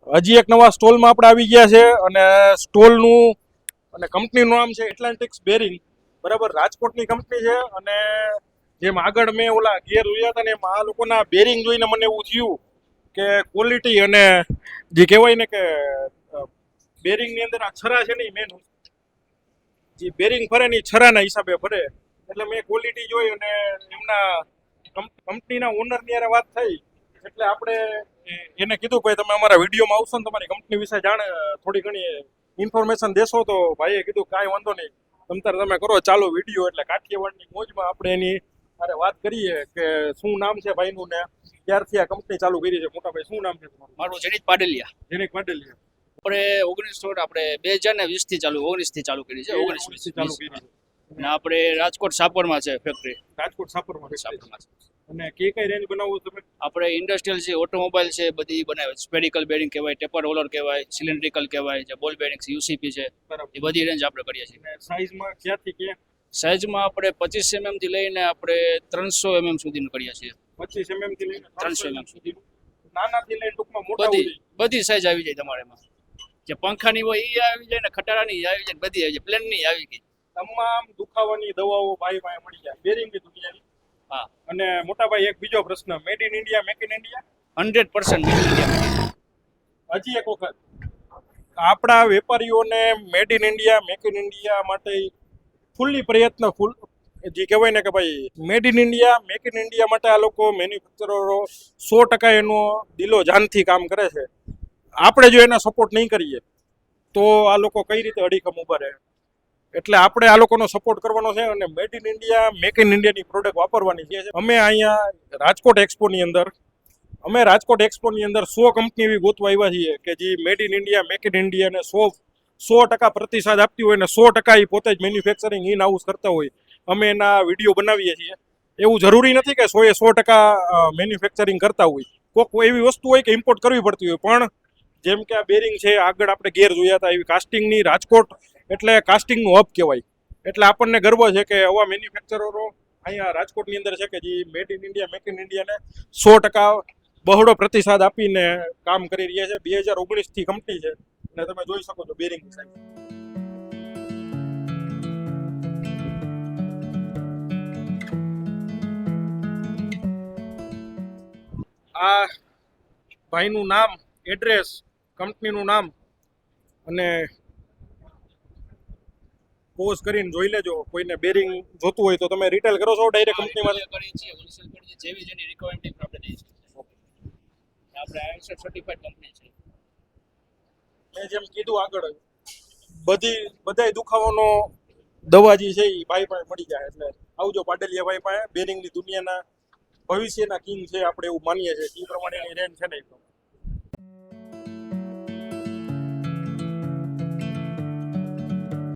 હજી એક નવા સ્ટોલમાં આપણે આવી ગયા છે અને સ્ટોલનું અને કંપનીનું નામ છે એટલાન્ટિક્સ બેરિંગ. બરાબર, રાજકોટની કંપની છે. અને જેમ આગળ મેં ઓલા ગેર જોયા હતા ને એમાં આ લોકોના બેરિંગ જોઈને મને એવું થયું કે ક્વોલિટી અને જે કહેવાય ને કે બેરિંગની અંદર આ છરા છે ને મેન જે બેરિંગ ફરે ને છરાના હિસાબે ફરે, એટલે મેં ક્વોલિટી જોઈ અને એમના કંપનીના ઓનરની યારે વાત થઈ એટલે આપણે એને કીધું ભાઈ તમે અમારા વિડીયોમાં આવશો ને તમારી કંપની વિશે થોડી ઘણી ઇન્ફોર્મેશન દેશો, તો ભાઈએ કીધું કાંઈ વાંધો નહીં, તમે કરો ચાલો વિડીયો. એટલે કાઠિયાવાડની મોજમાં આપણે એની અરે વાત કરીએ કે શું નામ છે ભાઈનું ને ક્યારથી આ કંપની ચાલુ કરી છે. મોટા ભાઈ શું નામ છે તમારું? મારું જેનિક પાડલિયા. જેનિક પાડલિયા. આપણે 2020 થી 19 થી ચાલુ કરી છે. 19 થી ચાલુ કરી છે. અને આપણે રાજકોટ સાપરમાં છે ફેક્ટરી. રાજકોટ સાપરમાં છે. અને કઈ રેન્જ બનાવો તમે? આપણે ઇન્ડસ્ટ્રીયલ છે, ઓટોમોબાઈલ છે, બધી બનાવે. સ્પેરિકલ બેરિંગ કહેવાય, ટેપર રોલર કહેવાય, સિલિન્ડ્રિકલ કહેવાય, જે બોલ બેરિંગ છે, યુસીપી છે, એ બધી રેન્જ આપણે કરીએ છીએ. સાઈઝમાં ક્યાંથી ક્યાં? સાઈઝમાં આપણે 25 mm થી લઈને આપણે 300 mm સુધીનું કરીએ છીએ. 25 mm થી લઈને 300 mm સુધી. નાનાથી લઈને ટૂંકમાં મોટા બધી સાઈઝ આવી જાય તમારે એમાં. જે પંખાની હોય એ આવી જાય ને ખટારાની આવી જાય, બધી આવી જાય, પ્લેનની આવી ગઈ. તમામ દુખાવાની દવાઓ ભાઈ પાસે મળી જાય બેરિંગની દુનિયાની. હા. અને મોટા ભાઈ એક બીજો પ્રશ્ન, મેડ in India, make in India? 100% made in India. હજી એક વખત આપણા વેપારીઓને મેડ in India, make in India માટે ફૂલ્લી ફૂલ જે કહેવાય ને કે ભાઈ મેડ in India, make in India માટે આ લોકો મેન્યુફેક્ચરરો 100% એનો દિલો જાનથી કામ કરે છે. આપણે જો એને સપોર્ટ નહીં કરીએ તો આ લોકો કઈ રીતે અડીખમ ઊભા રહે. એટલે આપણે આ લોકોનો સપોર્ટ કરવાનો છે અને મેડ ઇન ઇન્ડિયા, મેક ઇન ઇન્ડિયાની પ્રોડક્ટ વાપરવાની છે. અમે અહીંયા રાજકોટ એક્સપોની અંદર 100 કંપની એવી ગોતવા આવ્યા છીએ કે જે made in India, make in ઇન્ડિયાને 100% પ્રતિસાદ આપતી હોય ને 100% એ પોતે જ મેન્યુફેક્ચરિંગ ઇન હાઉસ કરતા હોય. અમે એના વિડીયો બનાવીએ છીએ. એવું જરૂરી નથી કે 100% મેન્યુફેક્ચરિંગ કરતા હોય. કોઈ એવી વસ્તુ હોય કે ઇમ્પોર્ટ કરવી પડતી હોય, પણ જેમ કે આ બેરિંગ છે, આગળ આપણે ગેર જોયા હતા, એવી કાસ્ટિંગની રાજકોટ એટલે કાસ્ટિંગનું હબ કહેવાય. એટલે આપણને ગર્વ છે કે આવા મેન્યુફેક્ચરરો અહીંયા રાજકોટની અંદર છે કે જે made in India, make in ઇન્ડિયાને 100% બહોળો પ્રતિસાદ આપીને કામ કરી રહ્યા છે. 2019 થી કંપની છે અને તમે જોઈ શકો છો બેરિંગ સાઈઝ. આ ભાઈનું નામ, એડ્રેસ, કંપનીનું નામ અને પોઝ કરીને જોઈ લેજો. કોઈને બેરિંગ જોતું હોય તો તમે રિટેલ કરો છો ડાયરેક્ટ કંપનીમાં? કરીએ છીએ, હોલસેલ કરીએ છીએ, જેવી જેની રિક્વાયરમેન્ટ આપણે દઈએ છીએ. આપણે ISO સર્ટિફાઈડ કંપની છે. મેં જેમ કીધું આગળ, બધાય દુખાવાનો દવા જે છે એ ભાઈ પાસે મળી જાય. એટલે આવજો પાડલિયા ભાઈ પાસે. બેરિંગની દુનિયાના ભવિષ્યના કિંગ છે, આપણે એવું માનીએ છીએ. એ પ્રમાણે એની રેન્જ છે ને.